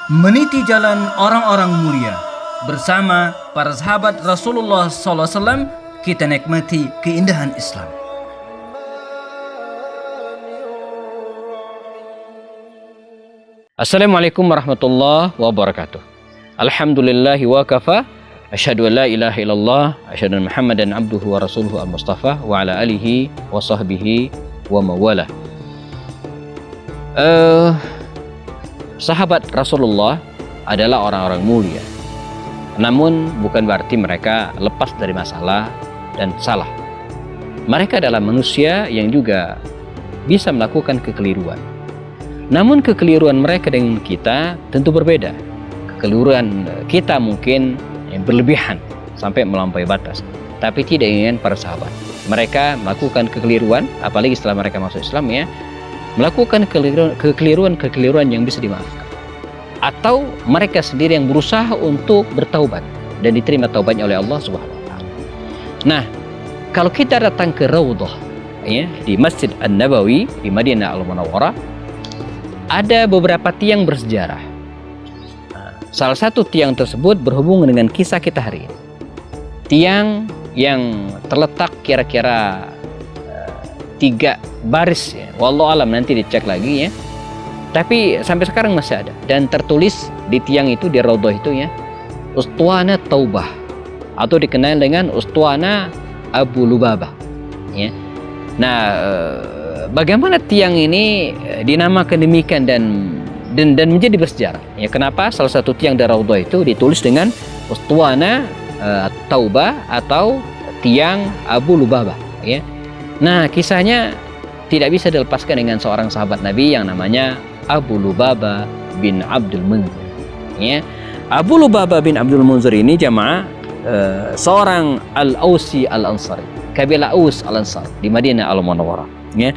meniti jalan orang-orang mulia. Bersama para sahabat Rasulullah SAW, kita nikmati keindahan Islam. Assalamualaikum warahmatullahi wabarakatuh. Alhamdulillahi wa kafa. Asyhadu an la ilaha illallah, asyhadu anna Muhammadan abduhu wa rasuluhu al-mustafa wa ala alihi wa sahbihi wa mawala. Sahabat Rasulullah adalah orang-orang mulia. Namun bukan berarti mereka lepas dari masalah dan salah. Mereka adalah manusia yang juga bisa melakukan kekeliruan. Namun kekeliruan mereka dengan kita tentu berbeda. Kekeliruan kita mungkin berlebihan sampai melampaui batas, tapi tidak dengan para sahabat. Mereka melakukan kekeliruan, apalagi setelah mereka masuk Islam ya, melakukan kekeliruan yang bisa dimaafkan. Atau mereka sendiri yang berusaha untuk bertaubat dan diterima taubatnya oleh Allah Subhanahu wa taala. Nah, kalau kita datang ke Raudhah ya, di Masjid An-Nabawi di Madinah Al-Munawwarah, ada beberapa tiang bersejarah. Salah satu tiang tersebut berhubungan dengan kisah kita hari ini. Tiang yang terletak kira-kira 3 baris ya. Wallahu alam, nanti dicek lagi ya. Tapi sampai sekarang masih ada. Dan tertulis di tiang itu, di Raudhah itu ya, Ustuana Taubah, atau dikenal dengan Ustuana Abu Lubabah ya. Nah, bagaimana tiang ini dinamakan demikian dan menjadi bersejarah ya? Kenapa salah satu tiang dari Raudhah itu ditulis dengan Ustuana Taubah atau tiang Abu Lubabah ya? Nah, kisahnya tidak bisa dilepaskan dengan seorang sahabat Nabi yang namanya Abu Lubabah bin Abdul Munzir ya. Abu Lubabah bin Abdul Munzir ini jamaah seorang Al-Ausi Al-Ansari, kabilah Aus Al-Ansar di Madinah Al-Munawwarah ya.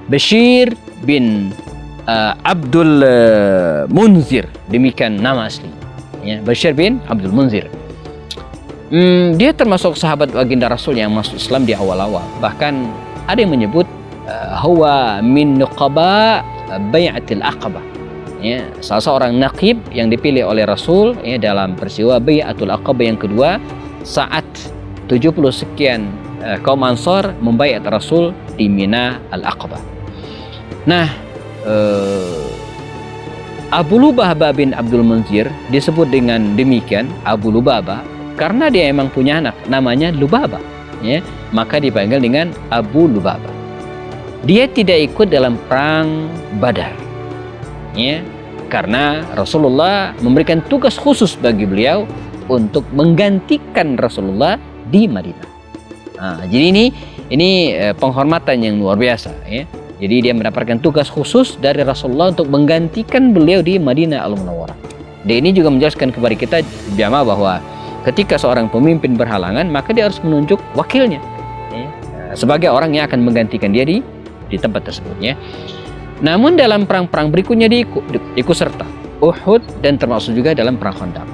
Bashir bin Abdul Munzir, demikian nama asli ya, Bashir bin Abdul Munzir. Dia termasuk sahabat baginda Rasul yang masuk Islam di awal-awal. Bahkan ada yang menyebut huwa min nuqaba bai'atil aqabah ya, salah seorang naqib yang dipilih oleh Rasul ya, dalam peristiwa bai'atul aqabah yang kedua, saat 70 sekian kaum Ansar membaiat Rasul di Mina Al-Aqabah. Nah, Abu Lubabah bin Abdul Munzir disebut dengan demikian Abu Lubabah karena dia emang punya anak namanya Lubabah ya, maka dipanggil dengan Abu Lubabah. Dia tidak ikut dalam perang Badar ya, karena Rasulullah memberikan tugas khusus bagi beliau untuk menggantikan Rasulullah di Madinah. Nah, jadi ini penghormatan yang luar biasa ya. Jadi dia mendapatkan tugas khusus dari Rasulullah untuk menggantikan beliau di Madinah Al-Munawwarah. Dan ini juga menjelaskan kepada kita jamaah bahwa ketika seorang pemimpin berhalangan, maka dia harus menunjuk wakilnya ya, sebagai orang yang akan menggantikan dia di tempat tersebut ya. Namun dalam perang-perang berikutnya dia ikut serta Uhud dan termasuk juga dalam perang Khandaq.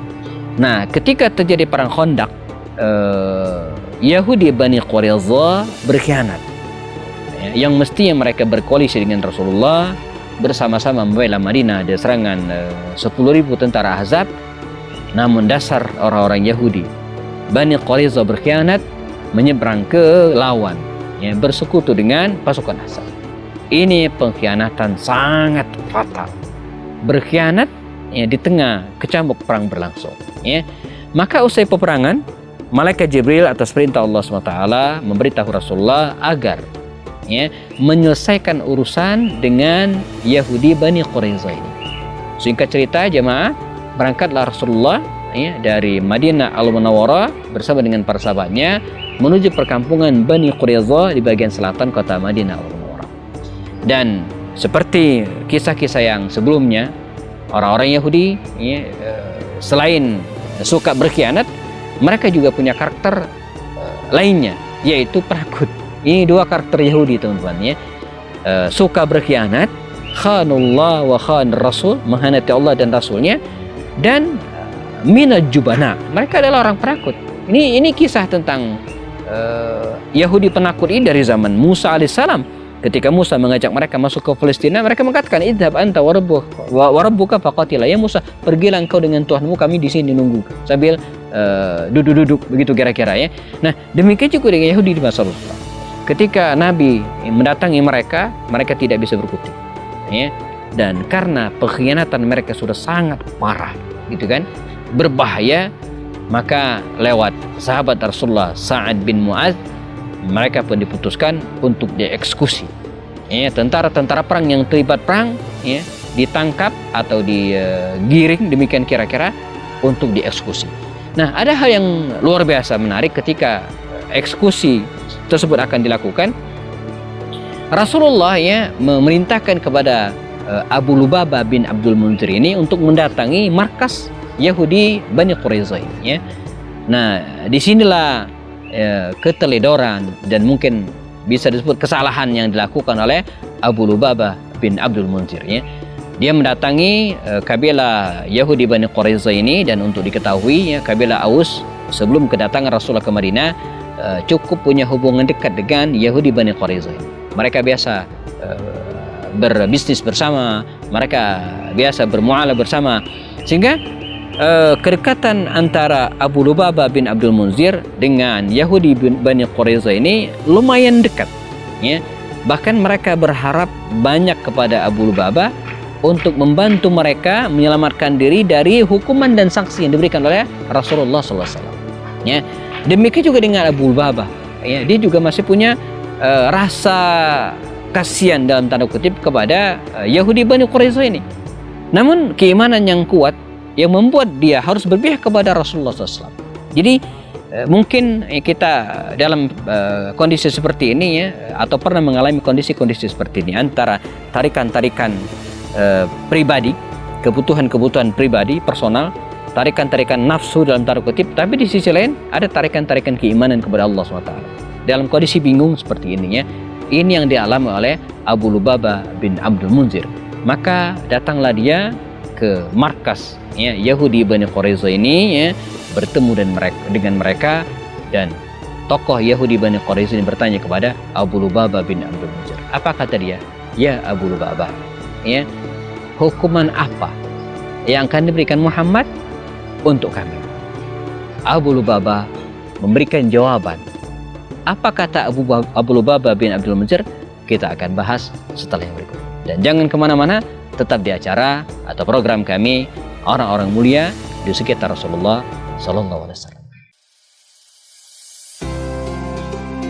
Nah, ketika terjadi perang Khandaq, Yahudi Bani Quraidah berkhianat ya, yang mestinya mereka berkoalisi dengan Rasulullah, bersama-sama membela Madinah dari serangan 10.000 tentara Ahzab. Namun dasar orang-orang Yahudi Bani Quraidah berkhianat, menyeberang ke lawan ya, bersekutu dengan pasukan Ahzab. Ini pengkhianatan sangat fatal. Berkhianat ya, di tengah kecamuk perang berlangsung ya. Maka usai peperangan, malaikat Jibril atas perintah Allah SWT memberitahu Rasulullah agar ya, menyelesaikan urusan dengan Yahudi Bani Quraidah ini. Singkat cerita jemaah, berangkatlah Rasulullah ya, dari Madinah Al-Munawwarah bersama dengan para sahabatnya menuju perkampungan Bani Quraidah di bagian selatan kota Madinah Al-Munawwarah. Dan seperti kisah-kisah yang sebelumnya, orang-orang Yahudi ya, selain suka berkhianat, mereka juga punya karakter lainnya, yaitu penakut. Ini 2 karakter Yahudi teman-teman ya. Suka berkhianat, khanullah wa khan rasul, mengkhianati Allah dan Rasulnya, dan minal jubana, mereka adalah orang penakut. Ini kisah tentang Yahudi penakut ini dari zaman Musa alaihissalam ketika Musa mengajak mereka masuk ke Palestina, mereka mengatakan idhab anta wa rabbuka faqatila. Ya Musa, pergilah engkau dengan Tuhanmu, kami di sini nunggu sambil duduk-duduk begitu kira-kira ya. Nah, demikian juga dengan Yahudi di masa Rasulullah. Ketika Nabi mendatangi mereka, mereka tidak bisa berkutik. Ya. Dan karena pengkhianatan mereka sudah sangat parah, gitu kan, berbahaya, maka lewat sahabat Rasulullah Sa'ad bin Mu'adz, mereka pun diputuskan untuk dieksekusi. Ya, tentara-tentara perang yang terlibat perang ya, ditangkap atau digiring demikian kira-kira untuk dieksekusi. Nah, ada hal yang luar biasa menarik ketika eksekusi tersebut akan dilakukan. Rasulullah ya memerintahkan kepada Abu Lubabah bin Abdul Munzir ini untuk mendatangi markas Yahudi Bani Quraisyah ya. Nah, disinilah keteledoran dan mungkin bisa disebut kesalahan yang dilakukan oleh Abu Lubabah bin Abdul Munzir ya. Dia mendatangi kabilah Yahudi Bani Quraisyah ini, dan untuk diketahui ya, kabilah Aus sebelum kedatangan Rasulullah ke Madinah cukup punya hubungan dekat dengan Yahudi Bani Quraisyah. Mereka biasa berbisnis bersama, mereka biasa bermuamalah bersama, sehingga kedekatan antara Abu Lubabah bin Abdul Munzir dengan Yahudi Bani Quraisyah ini lumayan dekat ya. Bahkan mereka berharap banyak kepada Abu Lubabah untuk membantu mereka menyelamatkan diri dari hukuman dan sanksi yang diberikan oleh Rasulullah SAW ya. Demikian juga dengan Abu Lubabah ya, dia juga masih punya rasa kasihan dalam tanda kutip kepada Yahudi Bani Quraisyah ini. Namun keimanan yang kuat yang membuat dia harus berpihak kepada Rasulullah SAW. Jadi mungkin kita dalam kondisi seperti ini ya, atau pernah mengalami kondisi-kondisi seperti ini, antara tarikan-tarikan pribadi, kebutuhan-kebutuhan pribadi, personal, tarikan-tarikan nafsu dalam tanda kutip, tapi di sisi lain ada tarikan-tarikan keimanan kepada Allah SWT. Dalam kondisi bingung seperti ini ya, ini yang dialami oleh Abu Lubabah bin Abdul Munzir. Maka datanglah dia ke markas ya, Yahudi Bani Quraisyah ini ya, bertemu dengan mereka, dan tokoh Yahudi Bani Quraisyah ini bertanya kepada Abu Lubabah bin Abdul Munzir. Apa kata dia? Ya Abu Lubabah ya, hukuman apa yang akan diberikan Muhammad untuk kami? Abu Lubabah memberikan jawaban. Apa kata Abu Lubabah bin Abdul Munzir? Kita akan bahas setelah yang berikut. Dan jangan kemana-mana, tetap di acara atau program kami Orang-Orang Mulia di Sekitar Rasulullah Sallallahu Alaihi Wasallam.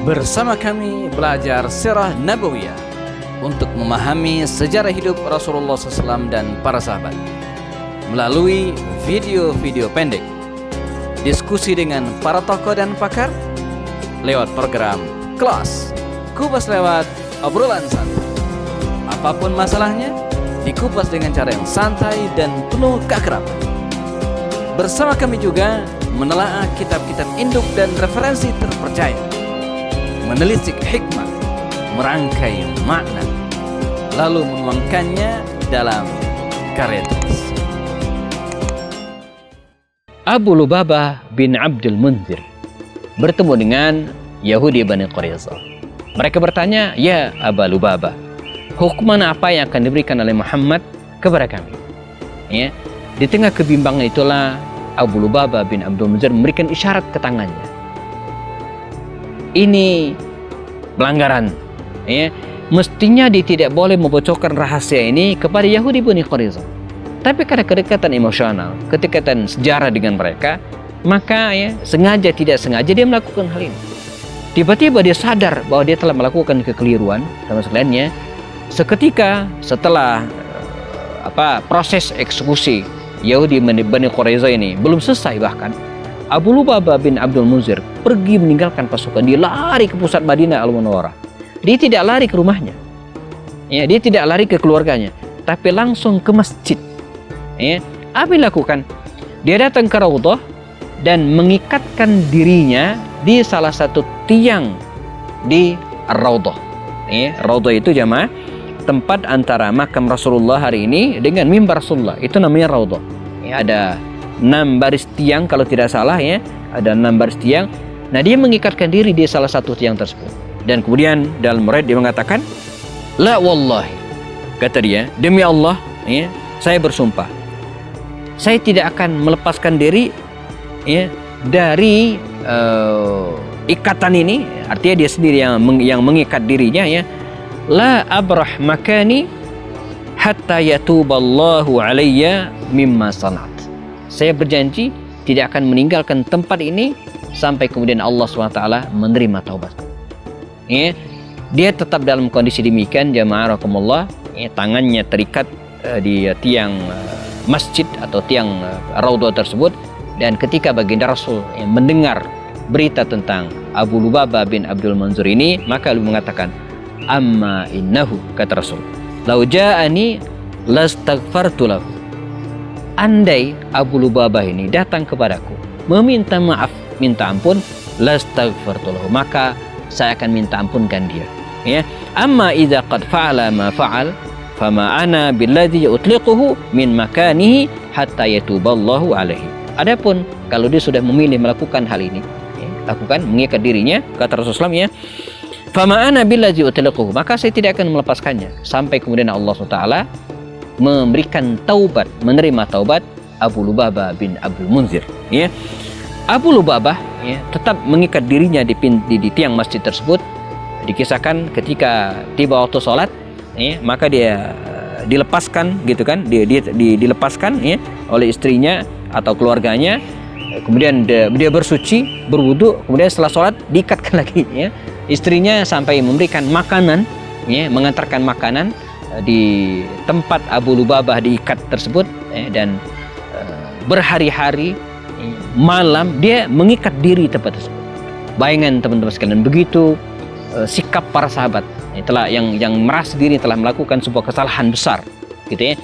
Bersama kami belajar Sirah Nabawiyah untuk memahami sejarah hidup Rasulullah SAW dan para sahabat melalui video-video pendek, diskusi dengan para tokoh dan pakar, lewat program Kelas Kupas lewat obrolan santai. Apapun masalahnya, dikupas dengan cara yang santai dan penuh keakraban. Bersama kami juga menelaah kitab-kitab induk dan referensi terpercaya, menelisik hikmah, merangkai makna, lalu menuangkannya dalam karya tulis. Abu Lubabah bin Abdul Munzir bertemu dengan Yahudi Bani Quraisyah. Mereka bertanya, ya Abu Lubabah, hukuman apa yang akan diberikan oleh Muhammad kepada kami? Ya, di tengah kebimbangan itulah Abu Lubabah bin Abdul Munzir memberikan isyarat ke tangannya. Ini pelanggaran. Ya, mestinya dia tidak boleh membocorkan rahasia ini kepada Yahudi Bani Quraisyah. Tapi karena kedekatan emosional, kedekatan sejarah dengan mereka, maka ya sengaja tidak sengaja dia melakukan hal ini. Tiba-tiba dia sadar bahwa dia telah melakukan kekeliruan sama sekaliannya. Seketika setelah proses eksekusi Yahudi Bani Quraisyah ini belum selesai, bahkan Abu Lubabah bin Abdul Munzir pergi meninggalkan pasukan. Dia lari ke pusat Madinah Al-Munawwarah. Dia tidak lari ke rumahnya, ya, dia tidak lari ke keluarganya, tapi langsung ke masjid. Ya, apa yang dilakukan? Dia datang ke Raudhah dan mengikatkan dirinya di salah satu tiang di Raudhah. Ya, Raudhah itu jamaah tempat antara makam Rasulullah hari ini dengan mimbar Rasulullah. Itu namanya Raudhah. Ya, ada 6 baris tiang kalau tidak salah ya, ada 6 baris tiang. Nah, dia mengikatkan diri di salah satu tiang tersebut. Dan kemudian dalam riwayat dia mengatakan, La wallahi, kata dia, demi Allah, ya, saya bersumpah, saya tidak akan melepaskan diri, ya, dari ikatan ini. Artinya dia sendiri yang mengikat dirinya, ya. La abrah makani hatta yatuballahu alayya mimma sanat. Saya berjanji tidak akan meninggalkan tempat ini sampai kemudian Allah SWT menerima taubat. Ya, dia tetap dalam kondisi demikian, jamaah rahimakumullah, ya, tangannya terikat di tiang masjid atau tiang raudhah tersebut. Dan ketika baginda Rasul mendengar berita tentang Abu Lubabah bin Abdul Munzir ini, maka beliau mengatakan, amma innahu, kata Rasul, lau ja'ani lastaghfartu lahu. Andai Abu Lubabah ini datang kepadaku meminta maaf, minta ampun, lastaghfartu lahu, maka saya akan minta ampunkan dia. Ya, amma idza qad fa'ala ma fa'al fama ana billadhi utliquhu min makanihi hatta yatuballahu alaihi. Adapun kalau dia sudah memilih melakukan hal ini, ya, lakukan, mengikat dirinya, kata Rasulullah, ya, fama ana billadhi utliquhu, maka saya tidak akan melepaskannya sampai kemudian Allah SWT memberikan taubat, menerima taubat Abu Lubabah bin Abdul Munzir. Ya, Abu Lubabah, ya, tetap mengikat dirinya di tiang masjid tersebut. Dikisahkan ketika tiba waktu sholat, ya, maka dia dilepaskan, gitu kan, dilepaskan, ya, oleh istrinya atau keluarganya. Kemudian dia bersuci, berwudu, kemudian setelah sholat diikatkan lagi, ya, istrinya sampai memberikan makanan, ya, mengantarkan makanan di tempat Abu Lubabah diikat tersebut, ya, dan berhari-hari malam dia mengikat diri tempat tersebut. Bayangkan teman-teman sekalian, begitu sikap para sahabat yang merasa diri telah melakukan sebuah kesalahan besar, gitu ya.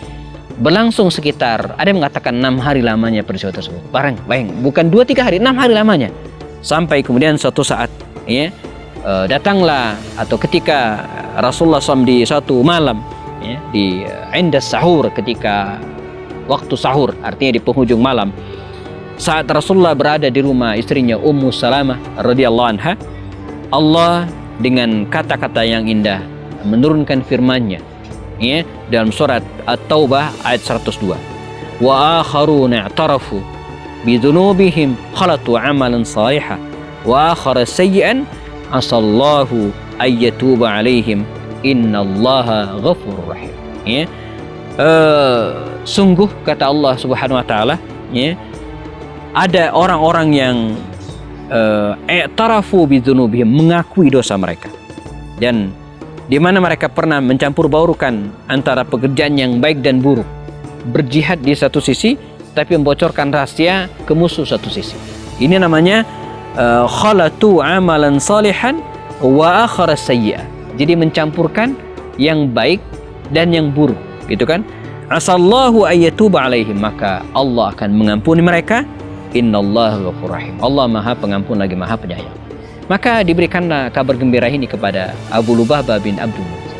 Berlangsung sekitar, ada yang mengatakan 6 hari lamanya peristiwa tersebut. Bayang, bukan 2-3 hari, 6 hari lamanya. Sampai kemudian suatu saat, ya, datanglah atau ketika Rasulullah SAW di suatu malam, ya, di indas sahur, ketika waktu sahur, artinya di penghujung malam, saat Rasulullah berada di rumah istrinya Ummu Salamah radhiyallahu anha, Allah dengan kata-kata yang indah menurunkan firman-Nya, ya, dalam surat At-Taubah ayat 102. Wa akharuna i'tarafu bi dzunubihim khalatu 'amalan shalihan wa akhara sayyi'an asallahu ayyatuba 'alaihim innallaha ghafurur rahim. Ya, sungguh, kata Allah Subhanahu wa taala, ya, ada orang-orang yang i'tarafu bidzunubihim, mengakui dosa mereka, dan di mana mereka pernah mencampur baurukan antara pekerjaan yang baik dan buruk, berjihad di satu sisi tapi membocorkan rahasia ke musuh satu sisi. Ini namanya khalatu amalan salihan wa akhara sayyi'ah. Jadi mencampurkan yang baik dan yang buruk, gitu kan. Asallahu ayyatuba alaihim, maka Allah akan mengampuni mereka. Innallaha ghafurur rahim. Allah Maha Pengampun lagi Maha Penyayang. Maka diberikanlah kabar gembira ini kepada Abu Lubabah bin Abdul Munzir.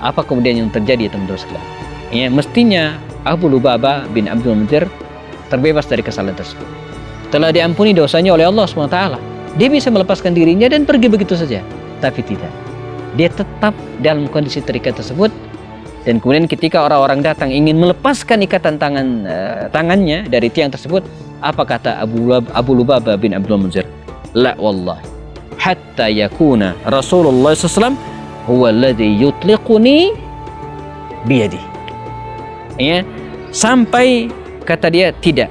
Apa kemudian yang terjadi, teman-teman sekalian? Ya, mestinya Abu Lubabah bin Abdul Munzir terbebas dari kesalahan tersebut. Telah diampuni dosanya oleh Allah SWT. Dia bisa melepaskan dirinya dan pergi begitu saja. Tapi tidak. Dia tetap dalam kondisi terikat tersebut. Dan kemudian ketika orang-orang datang ingin melepaskan ikatan tangannya dari tiang tersebut, apa kata Abu Lubabah bin Abdul Munzir? La wallahi hatta yakuna Rasulullah SAW huwa alladhi yutliquni biyadi. Ya, sampai kata dia tidak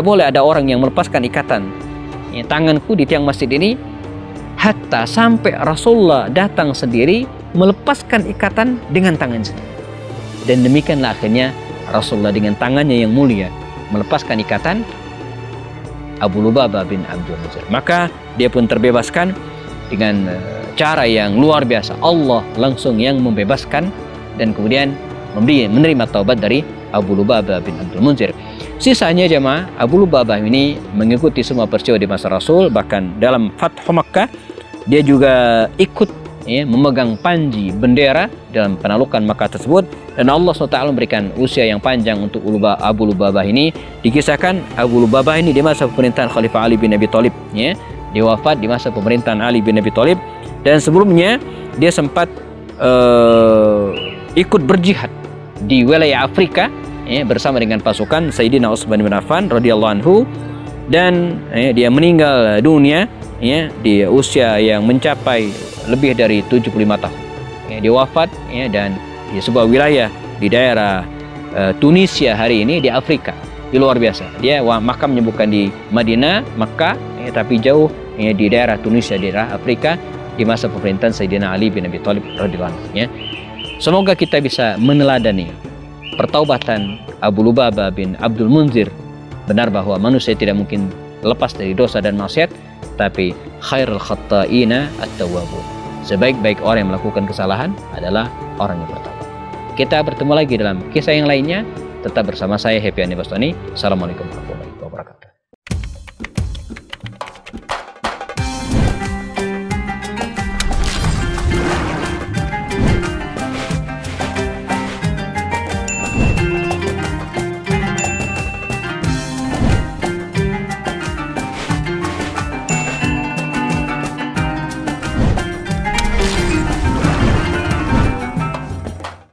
boleh ada orang yang melepaskan ikatan, ya, tanganku di tiang masjid ini, hatta sampai Rasulullah datang sendiri melepaskan ikatan dengan tangan sendiri. Dan demikianlah akhirnya Rasulullah dengan tangannya yang mulia melepaskan ikatan Abu Lubabah bin Abdul Munzir. Maka dia pun terbebaskan dengan cara yang luar biasa. Allah langsung yang membebaskan dan kemudian menerima taubat dari Abu Lubabah bin Abdul Munzir. Sisanya jemaah, Abu Lubabah ini mengikuti semua peristiwa di masa Rasul. Bahkan dalam Fathu Makkah dia juga ikut, ya, memegang panji bendera dalam penaklukan Makkah tersebut. Dan Allah SWT memberikan usia yang panjang untuk Abu Lubabah ini. Dikisahkan Abu Lubabah ini di masa pemerintahan Khalifah Ali bin Abi Thalib, ya, dia wafat di masa pemerintahan Ali bin Abi Thalib Dan sebelumnya dia sempat ikut berjihad di wilayah Afrika bersama dengan pasukan Sayyidina Utsman bin Affan radhiyallahu anhu, dan dia meninggal dunia di usia yang mencapai lebih dari 75 tahun. Dia wafat dan di sebuah wilayah di daerah Tunisia hari ini di Afrika. Luar biasa. Dia makamnya bukan di Madinah, Makkah, tapi jauh di daerah Tunisia, daerah Afrika, di masa pemerintahan Sayyidina Ali bin Abi Thalib radhiyallahu anhu. Semoga kita bisa meneladani pertaubatan Abu Lubabah bin Abdul Munzir. Benar bahwa manusia tidak mungkin lepas dari dosa dan maksiat, tapi khairul khatta'ina at-tawwabun. Sebaik-baik orang yang melakukan kesalahan adalah orang yang bertaubat. Kita bertemu lagi dalam kisah yang lainnya. Tetap bersama saya Happy Andi Bastoni. Assalamualaikum warahmatullahi wabarakatuh.